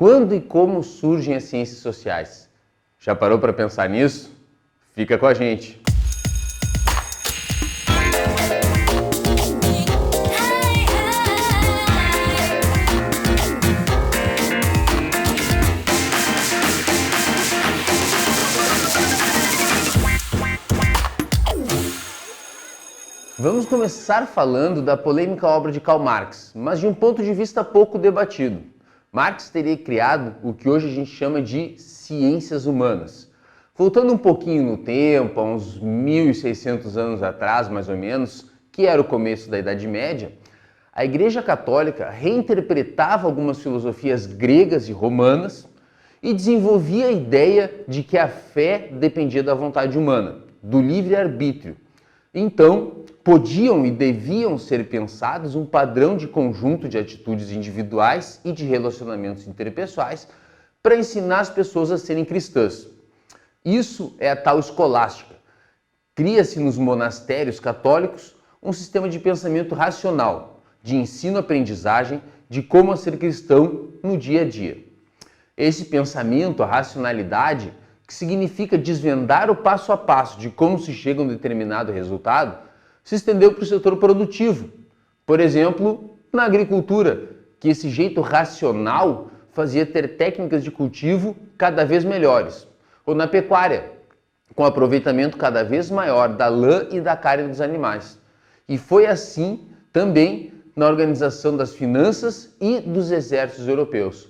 Quando e como surgem as ciências sociais? Já parou para pensar nisso? Fica com a gente! Vamos começar falando da polêmica obra de Karl Marx, mas de um ponto de vista pouco debatido. Marx teria criado o que hoje a gente chama de ciências humanas. Voltando um pouquinho no tempo, há uns 1600 anos atrás, mais ou menos, que era o começo da Idade Média, a Igreja Católica reinterpretava algumas filosofias gregas e romanas e desenvolvia a ideia de que a fé dependia da vontade humana, do livre-arbítrio. Então, podiam e deviam ser pensados um padrão de conjunto de atitudes individuais e de relacionamentos interpessoais para ensinar as pessoas a serem cristãs. Isso é a tal escolástica. Cria-se nos monastérios católicos um sistema de pensamento racional, de ensino-aprendizagem de como ser cristão no dia a dia. Esse pensamento, a racionalidade, que significa desvendar o passo a passo de como se chega a um determinado resultado, se estendeu para o setor produtivo. Por exemplo, na agricultura, que esse jeito racional fazia ter técnicas de cultivo cada vez melhores. Ou na pecuária, com aproveitamento cada vez maior da lã e da carne dos animais. E foi assim também na organização das finanças e dos exércitos europeus.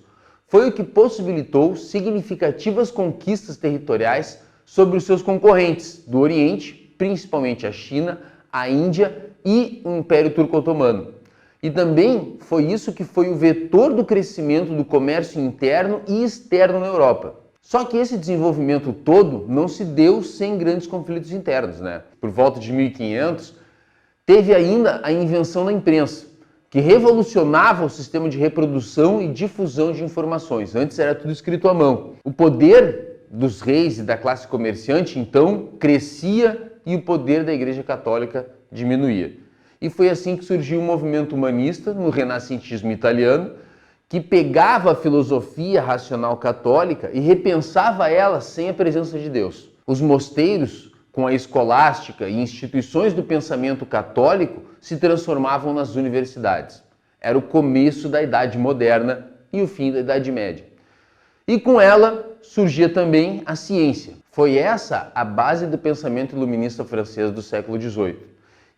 Foi o que possibilitou significativas conquistas territoriais sobre os seus concorrentes do Oriente, principalmente a China, a Índia e o Império Turco-Otomano. E também foi isso que foi o vetor do crescimento do comércio interno e externo na Europa. Só que esse desenvolvimento todo não se deu sem grandes conflitos internos, né? Por volta de 1500, teve ainda a invenção da imprensa, que revolucionava o sistema de reprodução e difusão de informações. Antes era tudo escrito à mão. O poder dos reis e da classe comerciante, então, crescia e o poder da Igreja Católica diminuía. E foi assim que surgiu o movimento humanista no renascentismo italiano, que pegava a filosofia racional católica e repensava ela sem a presença de Deus. Os mosteiros, com a escolástica e instituições do pensamento católico, se transformavam nas universidades. Era o começo da Idade Moderna e o fim da Idade Média. E com ela surgia também a ciência. Foi essa a base do pensamento iluminista francês do século XVIII.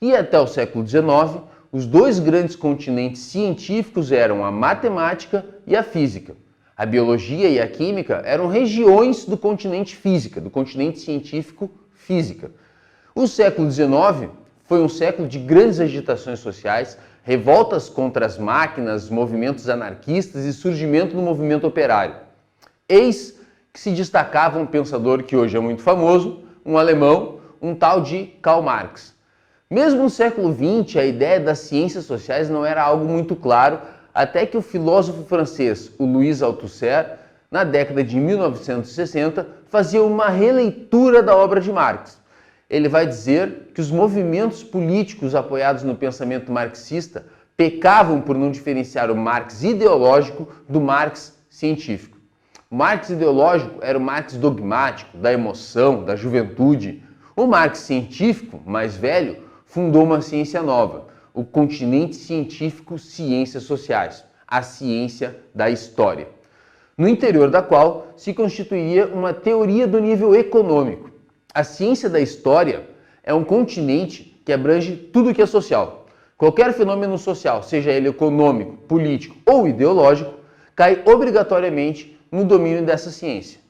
E até o século XIX, os dois grandes continentes científicos eram a matemática e a física. A biologia e a química eram regiões do continente física, do continente científico física. O século XIX foi um século de grandes agitações sociais, revoltas contra as máquinas, movimentos anarquistas e surgimento do movimento operário. Eis que se destacava um pensador que hoje é muito famoso, um alemão, um tal de Karl Marx. Mesmo no século XX, a ideia das ciências sociais não era algo muito claro, até que o filósofo francês, o Louis Althusser, na década de 1960, fazia uma releitura da obra de Marx. Ele vai dizer que os movimentos políticos apoiados no pensamento marxista pecavam por não diferenciar o Marx ideológico do Marx científico. O Marx ideológico era o Marx dogmático, da emoção, da juventude. O Marx científico, mais velho, fundou uma ciência nova, o continente científico Ciências Sociais, a ciência da história, no interior da qual se constituiria uma teoria do nível econômico. A ciência da história é um continente que abrange tudo o que é social. Qualquer fenômeno social, seja ele econômico, político ou ideológico, cai obrigatoriamente no domínio dessa ciência.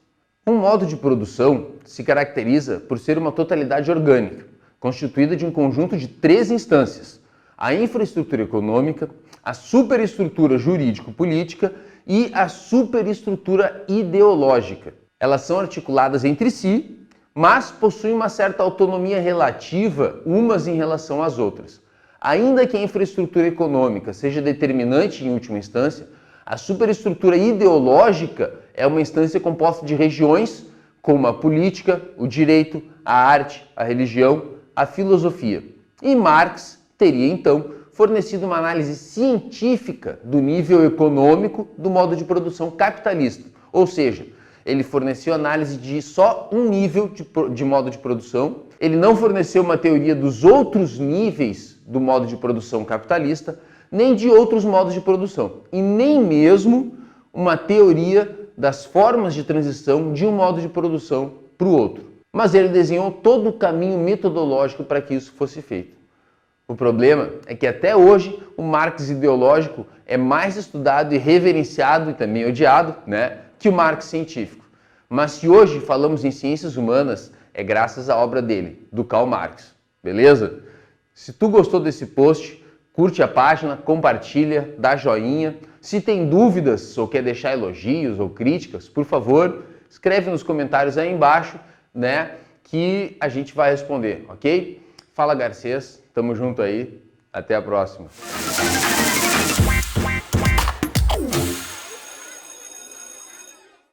Um modo de produção se caracteriza por ser uma totalidade orgânica, constituída de um conjunto de 3 instâncias: a infraestrutura econômica, a superestrutura jurídico-política e a superestrutura ideológica. Elas são articuladas entre si, mas possuem uma certa autonomia relativa umas em relação às outras. Ainda que a infraestrutura econômica seja determinante em última instância, a superestrutura ideológica é uma instância composta de regiões como a política, o direito, a arte, a religião, a filosofia. E Marx teria, então, fornecido uma análise científica do nível econômico do modo de produção capitalista. Ou seja, ele forneceu análise de só um nível de modo de produção, ele não forneceu uma teoria dos outros níveis do modo de produção capitalista, nem de outros modos de produção, e nem mesmo uma teoria das formas de transição de um modo de produção para o outro. Mas ele desenhou todo o caminho metodológico para que isso fosse feito. O problema é que até hoje o Marx ideológico é mais estudado e reverenciado e também odiado, que o Marx científico. Mas se hoje falamos em ciências humanas, é graças à obra dele, do Karl Marx. Beleza? Se tu gostou desse post, curte a página, compartilha, dá joinha. Se tem dúvidas ou quer deixar elogios ou críticas, por favor, escreve nos comentários aí embaixo, que a gente vai responder, ok? Fala, Garcês, tamo junto aí, até a próxima.